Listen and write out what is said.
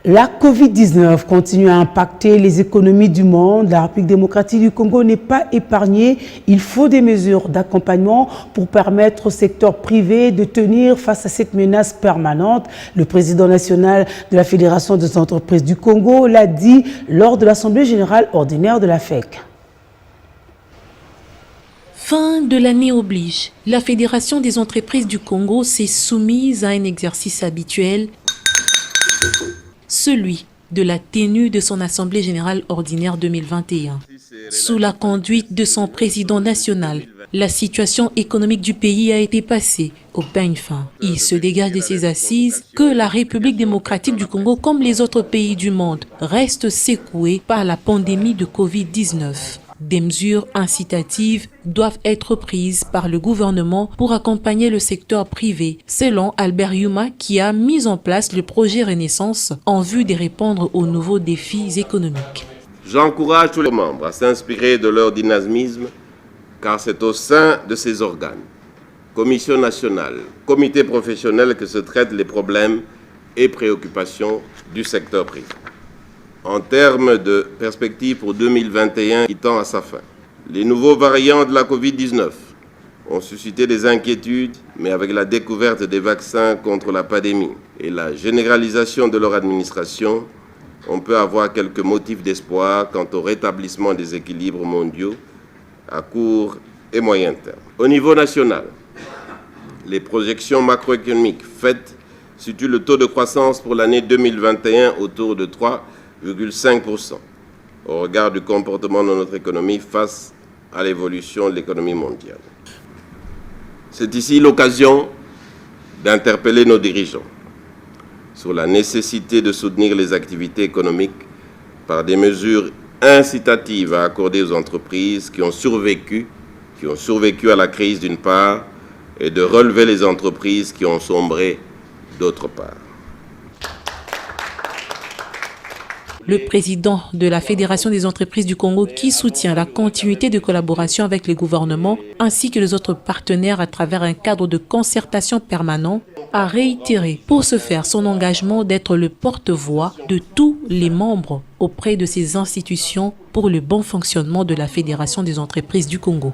La Covid-19 continue à impacter les économies du monde. La République démocratique du Congo n'est pas épargnée. Il faut des mesures d'accompagnement pour permettre au secteur privé de tenir face à cette menace permanente. Le président national de la Fédération des entreprises du Congo l'a dit lors de l'Assemblée générale ordinaire de la FEC. Fin de l'année oblige. La Fédération des entreprises du Congo s'est soumise à un exercice habituel, celui de la tenue de son Assemblée générale ordinaire 2021. Sous la conduite de son président national, la situation économique du pays a été passée au peigne fin. Il se dégage de ces assises que la République démocratique du Congo, comme les autres pays du monde, reste secouée par la pandémie de Covid-19. Des mesures incitatives doivent être prises par le gouvernement pour accompagner le secteur privé, selon Albert Yuma, qui a mis en place le projet Renaissance en vue de répondre aux nouveaux défis économiques. J'encourage tous les membres à s'inspirer de leur dynamisme, car c'est au sein de ces organes, commission nationale, comité professionnel, que se traitent les problèmes et préoccupations du secteur privé. En termes de perspectives pour 2021 qui tend à sa fin, les nouveaux variants de la Covid-19 ont suscité des inquiétudes, mais avec la découverte des vaccins contre la pandémie et la généralisation de leur administration, on peut avoir quelques motifs d'espoir quant au rétablissement des équilibres mondiaux à court et moyen terme. Au niveau national, les projections macroéconomiques faites situent le taux de croissance pour l'année 2021 autour de 3,5% au regard du comportement de notre économie face à l'évolution de l'économie mondiale. C'est ici l'occasion d'interpeller nos dirigeants sur la nécessité de soutenir les activités économiques par des mesures incitatives à accorder aux entreprises qui ont survécu à la crise d'une part, et de relever les entreprises qui ont sombré d'autre part. Le président de la Fédération des entreprises du Congo, qui soutient la continuité de collaboration avec le gouvernement ainsi que les autres partenaires à travers un cadre de concertation permanent, a réitéré pour ce faire son engagement d'être le porte-voix de tous les membres auprès de ces institutions pour le bon fonctionnement de la Fédération des entreprises du Congo.